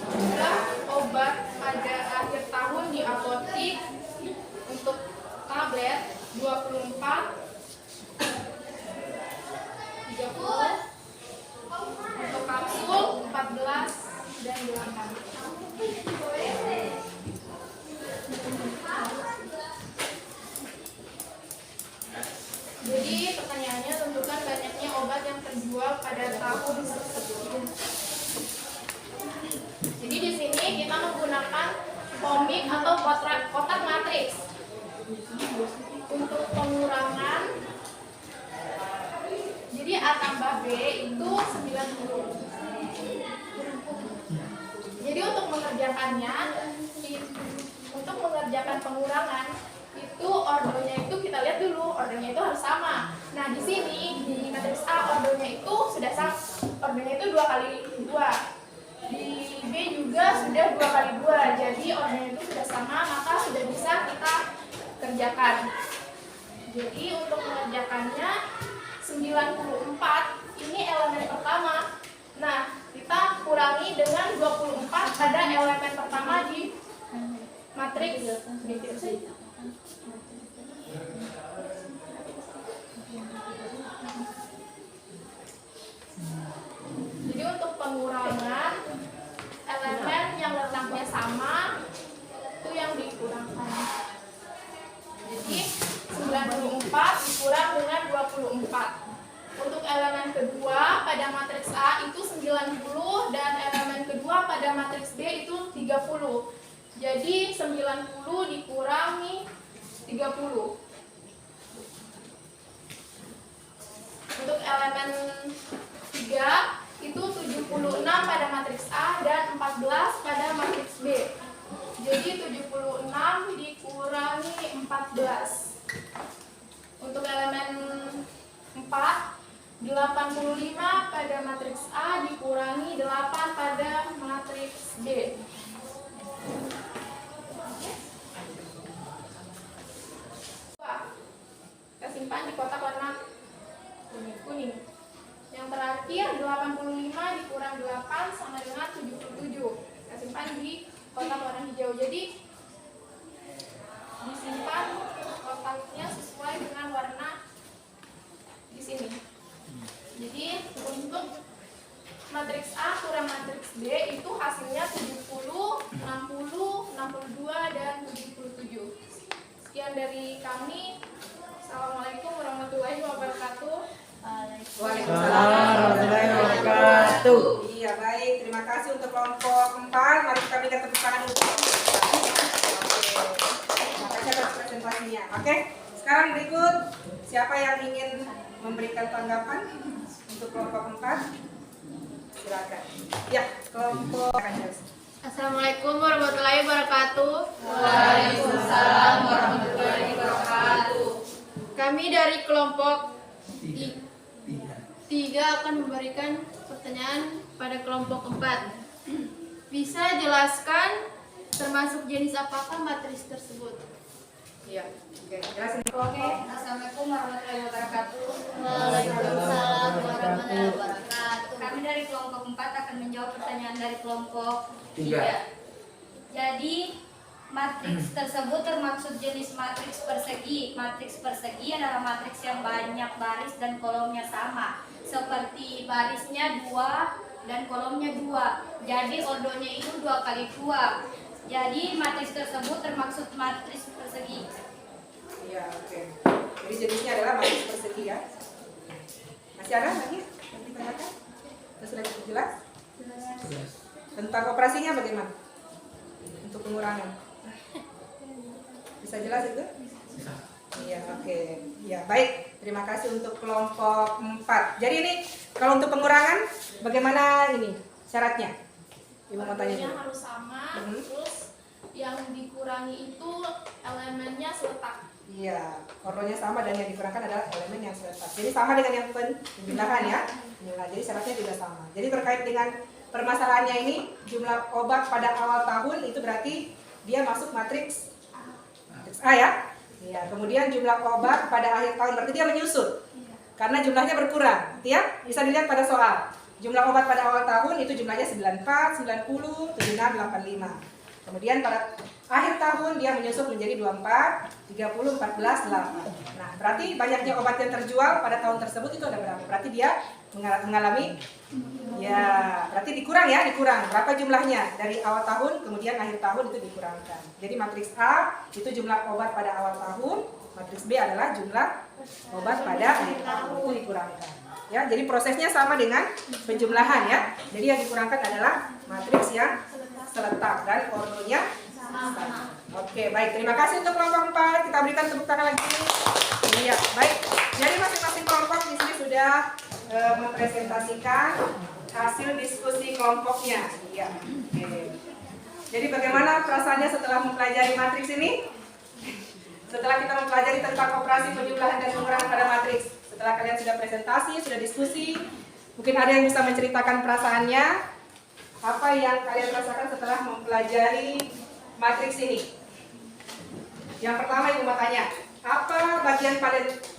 Jumlah obat pada akhir tahun di apotik untuk tablet 24, 30, untuk kapsul 14 dan 8. Jadi pertanyaannya, tentukan banyaknya obat yang terjual pada tahun tersebut. Jadi di sini kita menggunakan komik atau kotak matriks. Untuk pengurangan, jadi A tambah B itu 90. Jadi untuk mengerjakan pengurangan itu ordernya itu kita lihat dulu, ordernya itu harus sama. Nah di sini di matriks A ordernya itu sudah sama, ordernya itu 2 kali 2. Di B juga sudah 2 kali 2, jadi ordernya itu sudah sama, maka sudah bisa kita kerjakan. Jadi untuk mengerjakannya 94 ini elemen pertama. Nah, kita kurangi dengan 24 pada elemen pertama di matriks. Jadi untuk pengurangan elemen yang letaknya sama itu yang dikurangkan. Jadi 94 dikurang dengan 24. Untuk elemen kedua pada matriks A itu 90 dan elemen kedua pada matriks B itu 30. Jadi 90 dikurangi 30. Untuk elemen 3 itu 76 pada matriks A dan 14 pada matriks B. Jadi 76 dikurangi 14. Untuk elemen 4, 85 pada matriks A dikurangi 8 pada matriks B. dari kami, Assalamualaikum warahmatullahi wabarakatuh. Waalaikumsalam warahmatullahi wabarakatuh. Iya, baik. Terima kasih untuk kelompok 4. Mari kita berikan tepuk tangan untuk kelompok 4. Oke. Makasih atas presentasinya. Oke. Sekarang berikut, siapa yang ingin memberikan tanggapan untuk kelompok 4? Silakan. Ya, kelompok Assalamualaikum warahmatullahi wabarakatuh. Waalaikumsalam warahmatullahi wabarakatuh. Kami dari kelompok 3 akan memberikan pertanyaan pada kelompok 4. Bisa jelaskan termasuk jenis apakah matris tersebut? Iya. Oke, jelasin. Oke, Assalamualaikum warahmatullahi wabarakatuh. Waalaikumsalam warahmatullahi wabarakatuh. Kami dari kelompok 4 akan menjawab pertanyaan dari kelompok 3. 3. Jadi, matriks tersebut termasuk jenis matriks persegi. Matriks persegi adalah matriks yang banyak baris dan kolomnya sama. Seperti barisnya 2 dan kolomnya 2. Jadi ordonya itu 2 kali 2. Jadi matriks tersebut termasuk matriks persegi. Iya, oke. Jadi jenisnya adalah matriks persegi ya. Masih ada lagi yang ditanyakan? Sudah cukup jelas? Tentang operasinya bagaimana? Untuk pengurangan. Bisa jelas itu? Iya, oke. Ya, baik. Terima kasih untuk kelompok 4. Jadi ini kalau untuk pengurangan bagaimana ini syaratnya? Ibu mau tanya dulu. Harus sama, Mhm. terus yang dikurangi itu elemennya seletak. Iya, ordonya sama dan yang dikurangkan adalah elemen yang seletak. Jadi sama dengan yang penjumlahan ya. Nah, jadi syaratnya juga sama. Jadi terkait dengan permasalahannya ini, jumlah obat pada awal tahun itu berarti dia masuk matriks A ya. Iya, kemudian jumlah obat pada akhir tahun berarti dia menyusut. Karena jumlahnya berkurang, ya. Bisa dilihat pada soal. Jumlah obat pada awal tahun itu jumlahnya 94, 90, 76, 85. Kemudian pada akhir tahun dia menyusut menjadi 24, 30, 14, 8. Nah, berarti banyaknya obat yang terjual pada tahun tersebut itu ada berapa? Berarti dia mengalami ya, berarti dikurang ya, dikurang. Berapa jumlahnya? Dari awal tahun kemudian akhir tahun itu dikurangkan. Jadi matriks A itu jumlah obat pada awal tahun, matriks B adalah jumlah obat pada akhir tahun itu dikurangkan. Ya, jadi prosesnya sama dengan penjumlahan ya. Jadi yang dikurangkan adalah matriks yang seletak dan ordonya sama. Oke, baik. Terima kasih untuk kelompok 4. Kita berikan tepuk tangan lagi. Iya, baik. Jadi masing-masing kelompok di sini sudah mempresentasikan hasil diskusi kelompoknya. Iya. Oke. Jadi bagaimana perasaannya setelah mempelajari matriks ini? Setelah kita mempelajari tentang operasi penjumlahan dan pengurangan pada matriks, setelah kalian sudah presentasi, sudah diskusi, mungkin ada yang bisa menceritakan perasaannya, apa yang kalian rasakan setelah mempelajari matriks ini? Yang pertama Ibu mau tanya, apa bagian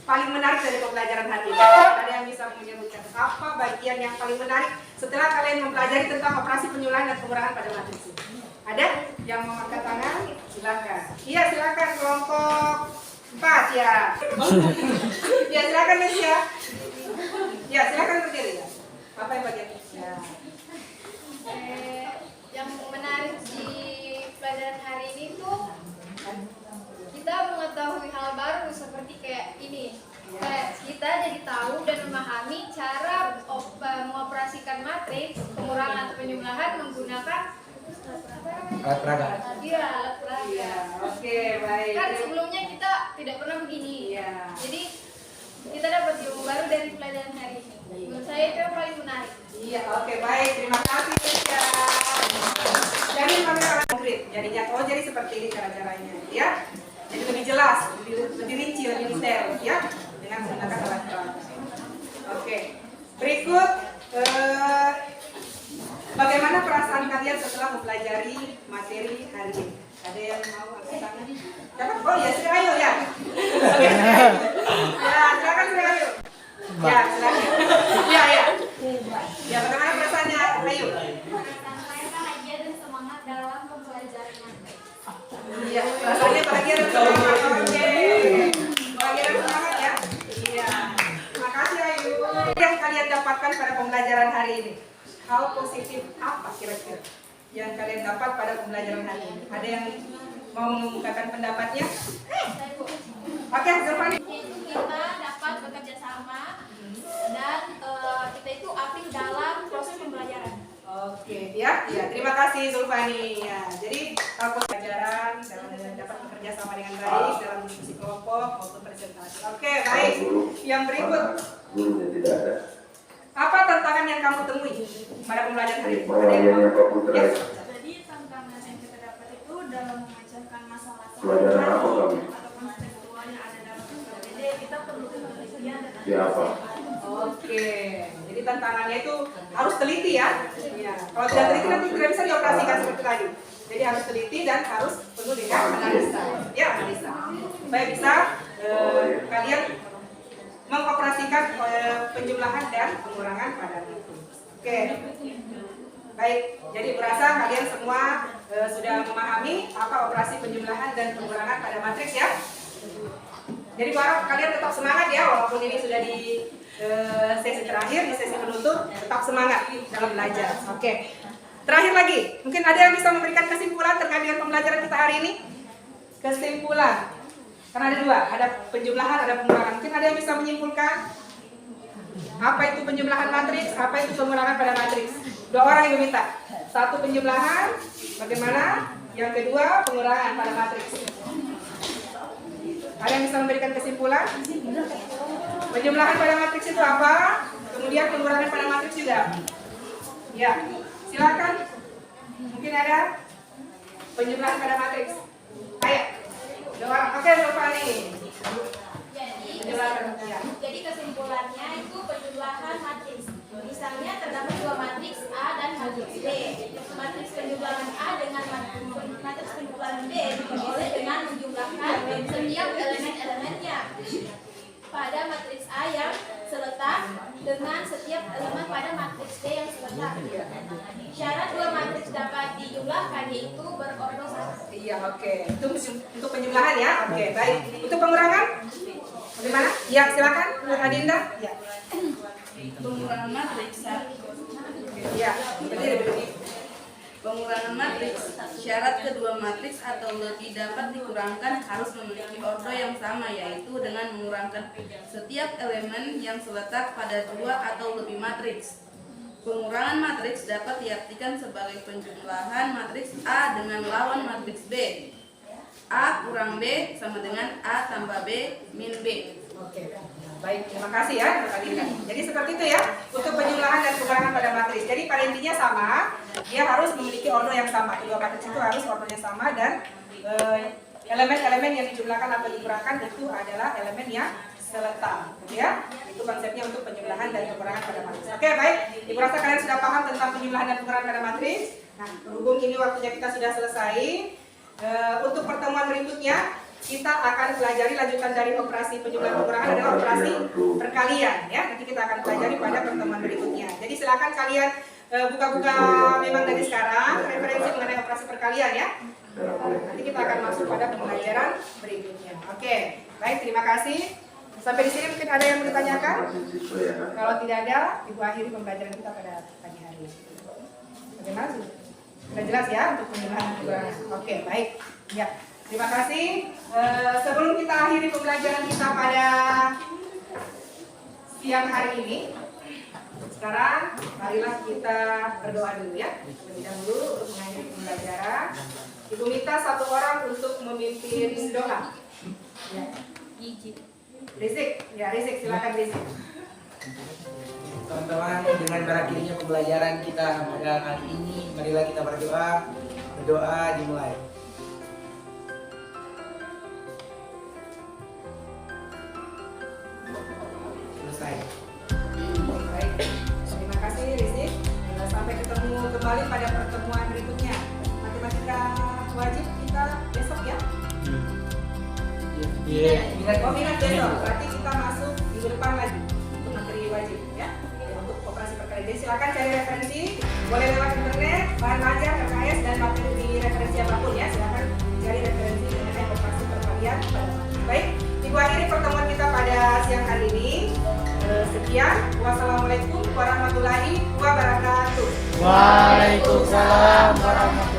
paling menarik dari pembelajaran hari ini? Ada yang bisa menyebutkan apa bagian yang paling menarik setelah kalian mempelajari tentang operasi penjumlahan dan pengurangan pada matriks ini? Ada yang mau angkat tangan? Silakan. Iya, silakan kelompok 4 ya. Ya, silakan Miss ya. Ya, silakan berdiri ya. Apa yang bagian? Ya. Yang menarik di pelajaran hari ini tuh kita mengetahui hal baru seperti kayak ini. Kayak kita jadi tahu dan memahami cara mengoperasikan matriks pengurangan atau penjumlahan menggunakan Alat peraga. Iya, alat peraga. Iya, oke, baik. Kan sebelumnya kita tidak pernah begini. Iya. Jadi kita dapat ilmu baru dari pelajaran hari ini. Menurut saya itu yang paling menarik. Iya, oke, baik. Terima kasih, Tisha. Jadi kami akan konkret. Jadinya, oh jadi seperti ini cara-caranya, ya. Jadi lebih jelas, lebih rinci, lebih detail, ya, dengan menggunakan alat peraga. Oke. Berikut, bagaimana perasaan kalian setelah mempelajari materi hari ini? Ada yang mau angkat tangan? Siapa? Oh ya, Sri Ayu ya. Oke, Sri Ayu. Ya, silakan Sri Ayu. Ya, silakan. Ya, ya. Ya, bagaimana perasaannya Ayu? Saya bahagia dan semangat dalam pembelajaran matriks. Iya, rasanya bahagia dan semangat. Oke. Bahagia dan semangat ya. Iya. Terima kasih Ayu. Yang kalian dapatkan pada pembelajaran hari ini? Hal positif apa kira-kira yang kalian dapat pada pembelajaran hari ini? Ada yang mau mengemukakan pendapatnya? Oke, Zulfani. Kita dapat bekerja sama dan kita itu aktif dalam proses pembelajaran. Oke, ya, terima kasih Zulfani. Ya, jadi aku pelajaran dan dapat bekerja sama dengan baik dalam diskusi kelompok maupun presentasi. Oke, baik. Yang berikut, apa tantangan yang kamu temui pada pembelajaran hari ini? Ada yang mau? Ya. Jadi tantangan yang kita dapat itu dalam mengajarkan masalah-masalah ataupun tekstual yang ada dalam PPD, kita perlu penelitian dan Oke, jadi tantangannya itu harus teliti ya. Ya. Kalau tidak teliti nanti tidak bisa dioperasikan seperti tadi. Jadi harus teliti dan harus penuh dengan analisa. Ya, analisa. Supaya bisa kalian mengoperasikan penjumlahan dan pengurangan pada matriks. Oke. Baik, jadi berasa kalian semua sudah memahami apa operasi penjumlahan dan pengurangan pada matriks ya. Jadi harap kalian tetap semangat ya, walaupun ini sudah di sesi terakhir, di sesi penutup, tetap semangat dalam belajar. Oke. Terakhir lagi, mungkin ada yang bisa memberikan kesimpulan terkait dengan pembelajaran kita hari ini? Kesimpulan. Karena ada dua, ada penjumlahan, ada pengurangan. Mungkin ada yang bisa menyimpulkan apa itu penjumlahan matriks, apa itu pengurangan pada matriks. Dua orang yang meminta. Satu penjumlahan, bagaimana? Yang kedua pengurangan pada matriks. Ada yang bisa memberikan kesimpulan? Penjumlahan pada matriks itu apa? Kemudian pengurangan pada matriks juga. Ya, silakan. Mungkin ada penjumlahan pada matriks. Ayo. Oke, Zulfani. Jadi kesimpulannya itu penjumlahan matriks. Misalnya terdapat dua matriks A dan matriks B. Matriks penjumlahan A dengan matriks penjumlahan B diperoleh dengan menjumlahkan setiap elemen-elemennya pada matriks A yang seletak dengan setiap elemen pada matriks B yang seletak. Syarat dua matriks dapat dijumlahkan yaitu berordo 1. Iya, oke. Itu untuk penjumlahan ya. Oke, baik. Untuk pengurangan? Bagaimana? Ya, silakan, Bu Adinda. Ya. pengurangan matriks. Ya, berdiri. Pengurangan matriks, syarat kedua matriks atau lebih dapat dikurangkan harus memiliki ordo yang sama, yaitu dengan mengurangkan setiap elemen yang terletak pada dua atau lebih matriks. Pengurangan matriks dapat diartikan sebagai penjumlahan matriks A dengan lawan matriks B. A kurang B sama dengan A tambah B min B. Oke. Baik, terima kasih ya, Mbak Adinda. Jadi seperti itu ya, untuk penjumlahan dan pengurangan pada matriks. Jadi pada intinya sama, dia harus memiliki ordo yang sama. Dua matriks itu harus ordonya sama dan elemen-elemen yang dijumlahkan atau dikurangkan itu adalah elemen yang seletak, ya. Itu konsepnya untuk penjumlahan dan pengurangan pada matriks. Oke, baik. Ibu rasa kalian sudah paham tentang penjumlahan dan pengurangan pada matriks. Nah, berhubung ini waktunya kita sudah selesai. Untuk pertemuan berikutnya kita akan pelajari lanjutan dari operasi penjumlahan pengurangan adalah operasi perkalian ya. Nanti kita akan pelajari pada pertemuan berikutnya. Jadi silakan kalian buka-buka memang dari sekarang referensi mengenai operasi perkalian ya. Nanti kita akan masuk pada pembelajaran berikutnya. Oke, baik, terima kasih. Sampai di sini mungkin ada yang mau ditanyakan? Kalau tidak ada, Ibu akhiri pembelajaran kita pada pagi hari. Bagaimana sih? Sudah jelas ya untuk penjumlahan pengurangan. Oke, baik. Ya. Terima kasih. Sebelum kita akhiri pembelajaran kita pada siang hari ini, sekarang marilah kita berdoa dulu ya. Terlebih dahulu untuk mengakhiri pembelajaran. Ibu minta satu orang untuk memimpin doa. Ya. Rizik, ya Rizik, silakan Rizik. Teman-teman, dengan berakhirnya pembelajaran kita pada kali ini, marilah kita berdoa. Berdoa dimulai. Baik, terima kasih Rizik. Sampai ketemu kembali pada pertemuan berikutnya. Matematika wajib kita besok ya? Minat besok. Berarti kita masuk minggu depan lagi untuk materi wajib ya. Untuk operasi perkalian. Jadi silakan cari referensi. Boleh lewat internet, bahan belajar, RKS dan materi di referensi apapun ya. Silakan cari referensi mengenai operasi perkalian. Baik, Ibu akhiri pertemuan kita pada siang hari ini. Sekian, wassalamualaikum warahmatullahi wabarakatuh. Waalaikumsalam warahmatullahi wabarakatuh.